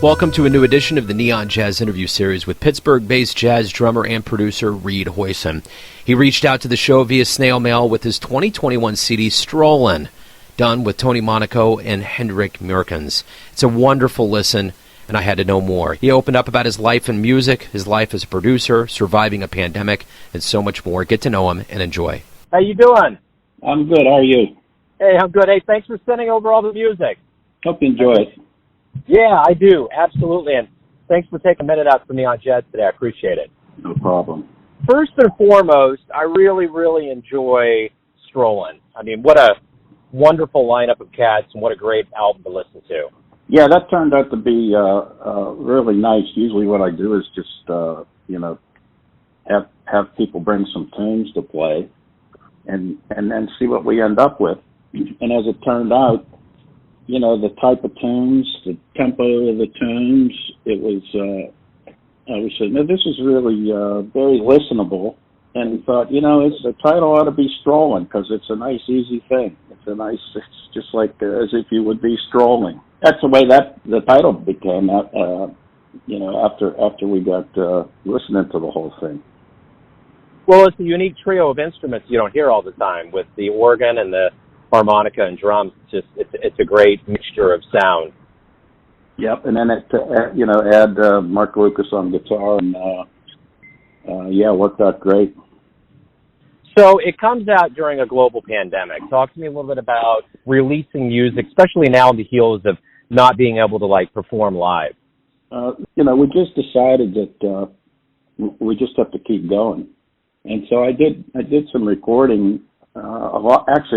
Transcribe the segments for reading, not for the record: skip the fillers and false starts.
Welcome to a new edition of the Neon Jazz interview series with Pittsburgh-based jazz drummer and producer Reid Hoyson. He reached out to the show via snail mail with his 2021 CD Strollin, done with Tony Monaco and Hendrik Meurkens. It's a wonderful listen, and I had to know more. He opened up about his life in music, his life as a producer, surviving a pandemic, and so much more. Get to know him and enjoy. How you doing? I'm good. How are you? Hey, I'm good. Hey, thanks for sending over all the music. Hope you enjoy it. Yeah, I do. Absolutely. And thanks for taking a minute out for Neon Jazz today. I appreciate it. No problem. First and foremost, I really, really enjoy Strollin. I mean, what a wonderful lineup of cats and what a great album to listen to. Yeah, that turned out to be really nice. Usually what I do is just, have people bring some tunes to play and then see what we end up with. And as it turned out, the type of tunes, the tempo of the tunes, it was, I was saying, no, this is really very listenable. And we thought, the title ought to be Strollin' because it's a nice, easy thing. It's just like as if you would be strolling. That's the way that the title became, after we got listening to the whole thing. Well, it's a unique trio of instruments you don't hear all the time with the organ and the harmonica and drums. It's a great mixture of sound. Yep, and then add Mark Lucas on guitar, and it worked out great. So it comes out during a global pandemic. Talk to me a little bit about releasing music, especially now on the heels of not being able to perform live. We just decided that we just have to keep going, and so I did some recording. A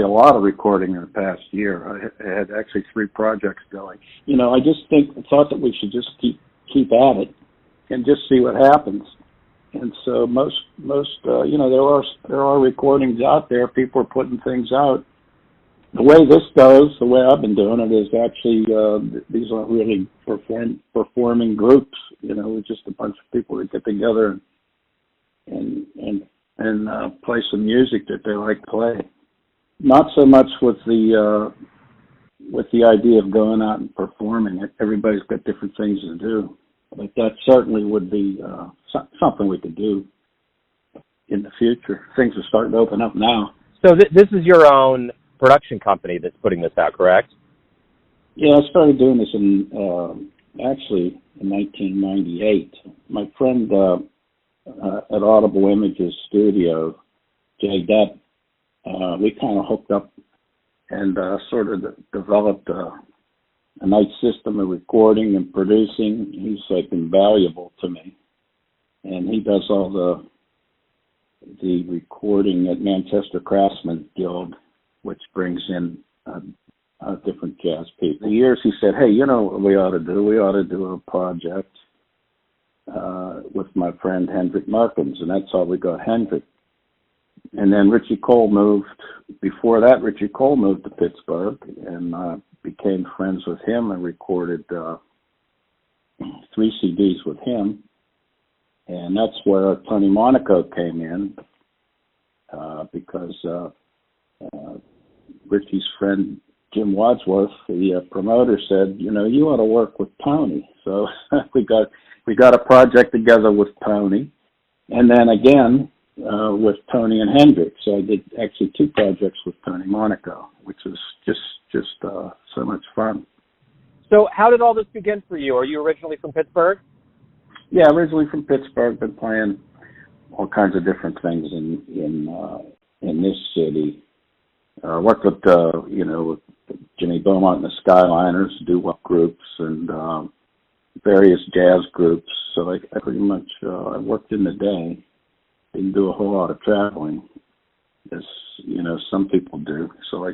lot of recording in the past year. I had actually 3 projects going. I just thought that we should just keep at it and just see what happens. And so most there are recordings out there. People are putting things out. The way this goes, the way I've been doing it is actually these aren't really performing groups. It's just a bunch of people that get together and play some music that they like to play. Not so much with the idea of going out and performing it. Everybody's got different things to do, but that certainly would be something we could do in the future. Things are starting to open up now. So this is your own production company that's putting this out, correct? Yeah, I started doing this in 1998. My friend at Audible Images Studio, Jay Depp, we kind of hooked up and sort of developed a nice system of recording and producing. He's invaluable to me, and he does all the recording at Manchester Craftsman Guild, which brings in different jazz people. For years he said, "Hey, what we ought to do? We ought to do a project with my friend Hendrik Meurkens," and that's how we got Hendrik. And then Richie Cole moved to Pittsburgh, and became friends with him and recorded 3 CDs with him. And that's where Tony Monaco came in, because Richie's friend Jim Wadsworth, the promoter, said, you ought to work with Tony. So we got a project together with Tony, and then again with Tony and Hendrik. So I did actually 2 projects with Tony Monaco, which was just so much fun. So how did all this begin for you? Are you originally from Pittsburgh? Yeah, originally from Pittsburgh. Been playing all kinds of different things in this city. Worked with with Jimmy Beaumont and the Skyliners, doo-wop groups, and various jazz groups. So I pretty much I worked in the day. Didn't do a whole lot of traveling, as some people do. So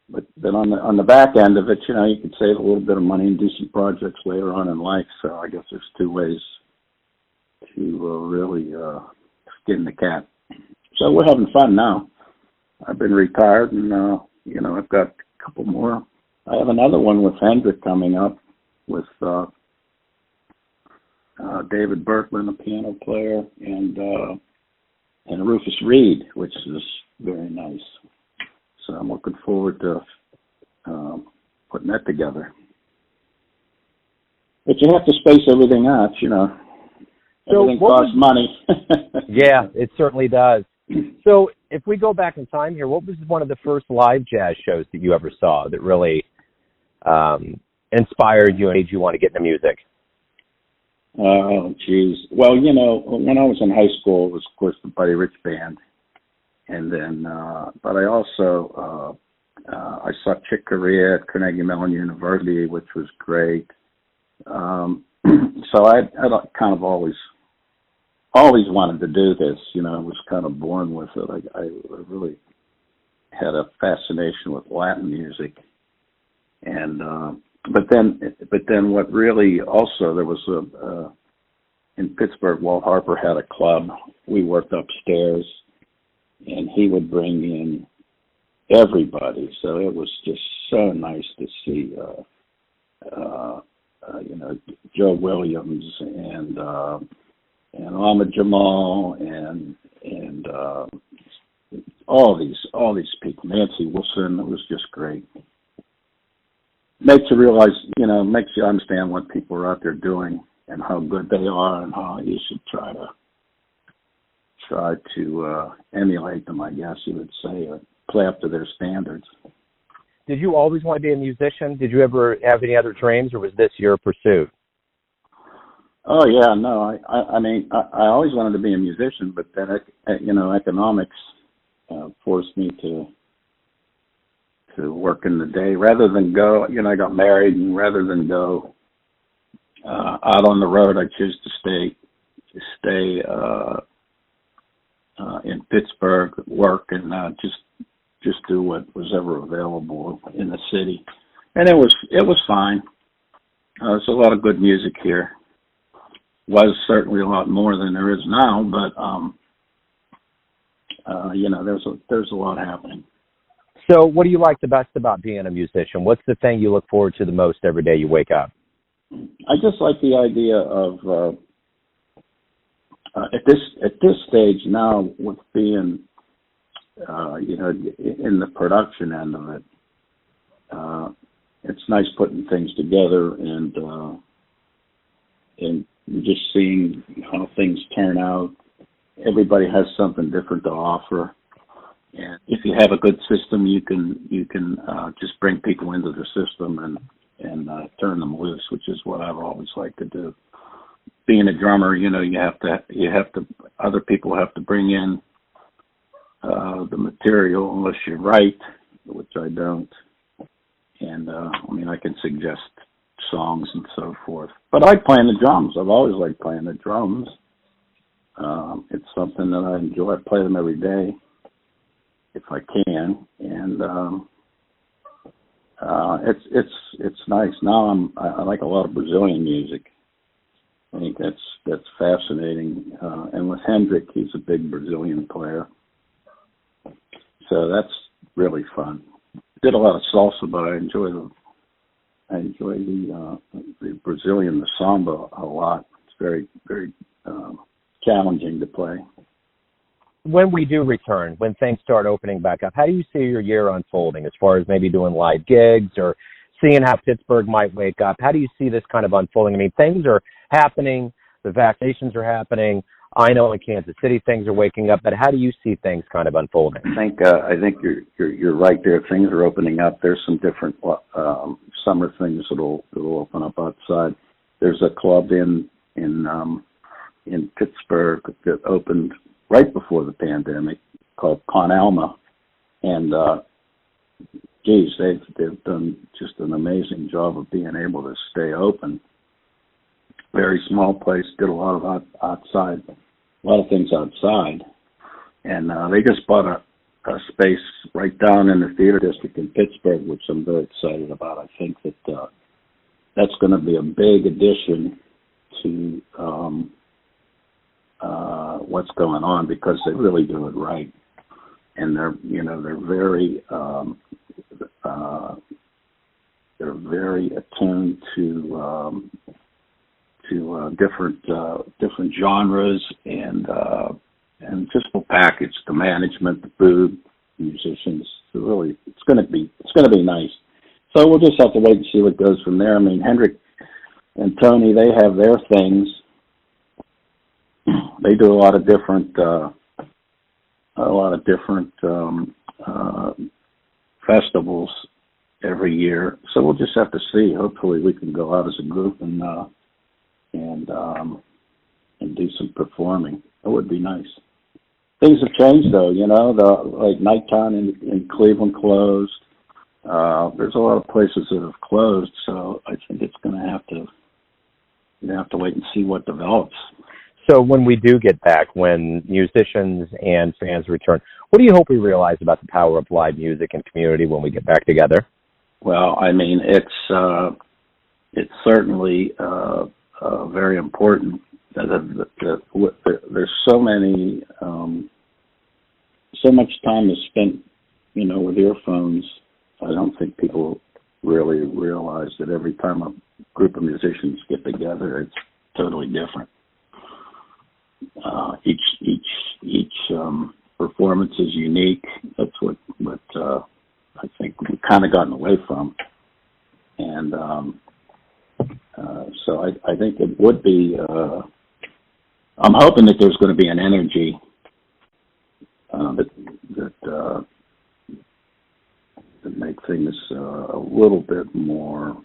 but then on the back end of it, you could save a little bit of money and do some projects later on in life. So I guess there's 2 ways to really skin the cat. So we're having fun now. I've been retired, and I've got a couple more. I have another one with Hendrik coming up with David Berkman, a piano player, and Rufus Reid, which is very nice. So I'm looking forward to putting that together. But you have to space everything out, you know. So Everything costs money. Yeah, it certainly does. So if we go back in time here, what was one of the first live jazz shows that you ever saw that really inspired you and made you want to get into music? Oh, geez. Well, you know, when I was in high school, it was, of course, the Buddy Rich Band. And then, but I also, I saw Chick Corea at Carnegie Mellon University, which was great. So I kind of always wanted to do this, you know. I was kind of born with it. I really had a fascination with Latin music. And, but then what really also, there was in Pittsburgh, Walt Harper had a club. We worked upstairs, and he would bring in everybody. So it was just so nice to see, you know, Joe Williams and Ahmad Jamal and all these people. Nancy Wilson. It was just great. Makes you realize, you know, makes you understand what people are out there doing and how good they are and how you should try to emulate them, I guess you would say, or play up to their standards. Did you always want to be a musician? Did you ever have any other dreams, or was this your pursuit? Oh yeah, no. I mean, I always wanted to be a musician, but then you know, economics forced me to work in the day rather than go. You know, I got married, and rather than go out on the road, I chose to stay in Pittsburgh, work, and just do what was ever available in the city. And it was fine. There's a lot of good music here. Was certainly a lot more than there is now, but you know, there's a lot happening. So what do you like the best about being a musician? What's the thing you look forward to the most every day you wake up? I just like the idea of at this stage now, with being you know, in the production end of it, it's nice putting things together and just seeing how things turn out. Everybody has something different to offer, and if you have a good system, you can just bring people into the system and turn them loose, which is what I've always liked to do. Being a drummer, you know, you have to other people have to bring in the material unless you write, which I don't. And I mean, I can suggest songs and so forth. But I like playing the drums. I've always liked playing the drums. It's something that I enjoy. I play them every day if I can, and it's nice. Now I like a lot of Brazilian music. I think that's fascinating. And with Hendrik, he's a big Brazilian player, so that's really fun. Did a lot of salsa, but I enjoy the Brazilian, the samba, a lot. It's very, very challenging to play. When we do return, when things start opening back up, how do you see your year unfolding as far as maybe doing live gigs or seeing how Pittsburgh might wake up? How do you see this kind of unfolding? I mean, things are happening. The vaccinations are happening. I know in Kansas City things are waking up, but how do you see things kind of unfolding? I think you're right there. Things are opening up. There's some different summer things that'll open up outside. There's a club in Pittsburgh that opened right before the pandemic called Con Alma, and geez, they've done just an amazing job of being able to stay open. Very small place, did a lot of things outside, and they just bought a space right down in the theater district in Pittsburgh, which I'm very excited about. I think that that's going to be a big addition to what's going on, because they really do it right, and they're very attuned to different genres and just the package, the management, the food, musicians. Really, it's going to be nice. So we'll just have to wait and see what goes from there. I mean, Hendrik and Tony, they have their things. They do a lot of different festivals every year. So we'll just have to see. Hopefully, we can go out as a group and do some performing. It would be nice. Things have changed, though. Like nighttime in Cleveland closed. There's a lot of places that have closed, so I think it's going to have to wait and see what develops. So when we do get back, when musicians and fans return, what do you hope we realize about the power of live music and community when we get back together? Well, I mean, it's certainly very important. There's so much time is spent, with earphones. I don't think people really realize that every time a group of musicians get together, it's totally different. Each performance is unique. That's what I think we've kind of gotten away from, and so I think it would be. I'm hoping that there's going to be an energy that make things a little bit more,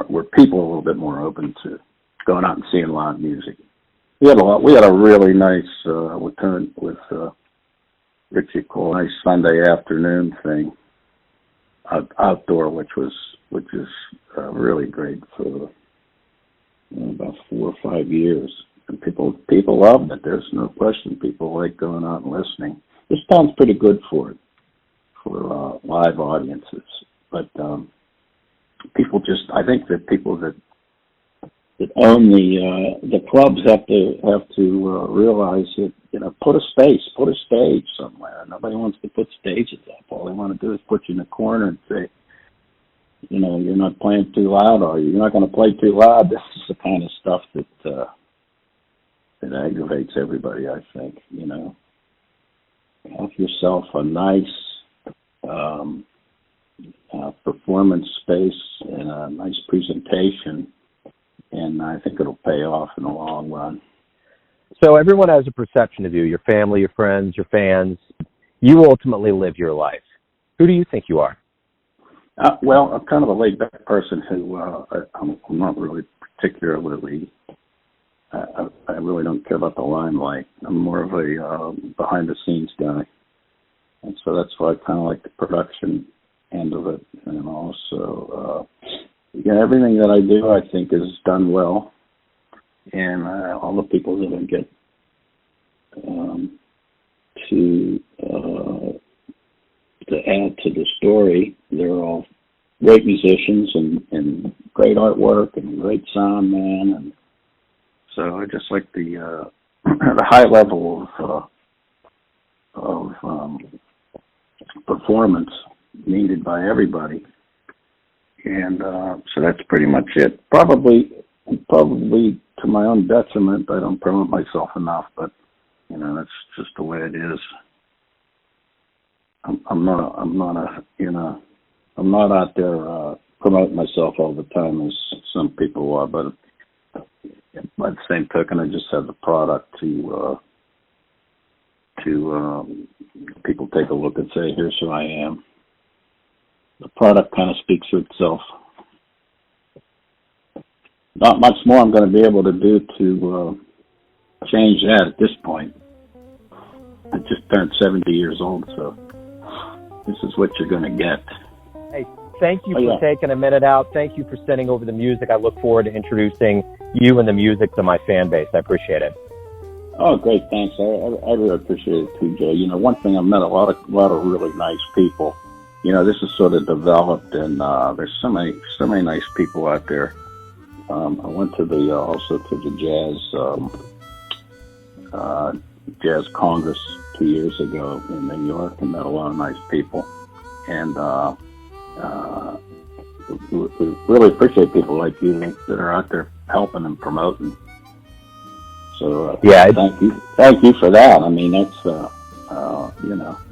where people are a little bit more open to going out and seeing live music. We had a really nice with Richie Cole, nice Sunday afternoon thing outdoor, which is really great for about 4 or 5 years, and people loved it. There's no question. People like going out and listening. This town's pretty good for live audiences, but I think that people that own the clubs have to realize that, put a stage somewhere. Nobody wants to put stages up. All they want to do is put you in a corner and say, you're not playing too loud, are you? You're not going to play too loud. This is the kind of stuff that aggravates everybody, I think. Have yourself a nice performance space and a nice presentation, and I think it'll pay off in the long run. So everyone has a perception of you, your family, your friends, your fans. You ultimately live your life. Who do you think you are? Well, I'm kind of a laid-back person who I'm not really particularly. I really don't care about the limelight. I'm more of a behind-the-scenes guy, and so that's why I kind of like the production end of it, and also, everything that I do, I think, is done well, and all the people that I get to add to the story, they're all great musicians and great artwork and great sound man, and so I just like the high level of performance needed by everybody, and so that's pretty much it. Probably to my own detriment. I don't promote myself enough, but that's just the way it is. I'm not out there promoting myself all the time as some people are, but by the same token, I just have the product to people take a look and say, here's who I am. The product kind of speaks for itself. Not much more I'm going to be able to do to change that at this point. I just turned 70 years old, so this is what you're going to get. Hey, thank you for taking a minute out. Thank you for sending over the music. I look forward to introducing you and the music to my fan base. I appreciate it. Oh, great, thanks. I really appreciate it too, Joe. One thing, I've met a lot of really nice people. This is sort of developed, and there's so many nice people out there. I went to the Jazz Congress 2 years ago in New York and met a lot of nice people, and we really appreciate people like you that are out there helping and promoting. So thank you for that. I mean, that's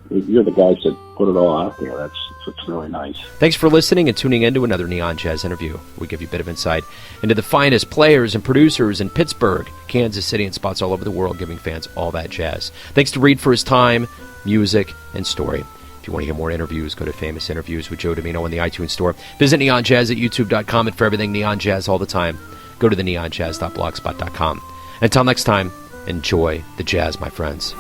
you're the guys that put it all out there. It's really nice. Thanks for listening and tuning in to another Neon Jazz interview. We give you a bit of insight into the finest players and producers in Pittsburgh, Kansas City, and spots all over the world, giving fans all that jazz. Thanks to Reid for his time, music, and story. If you want to hear more interviews, go to Famous Interviews with Joe Domino in the iTunes Store. Visit neonjazz at youtube.com, and for everything Neon Jazz all the time, go to the neonjazz.blogspot.com. Until next time, enjoy the jazz, my friends.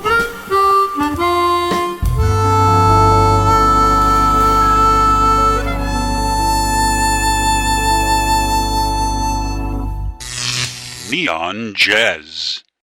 Neon Jazz.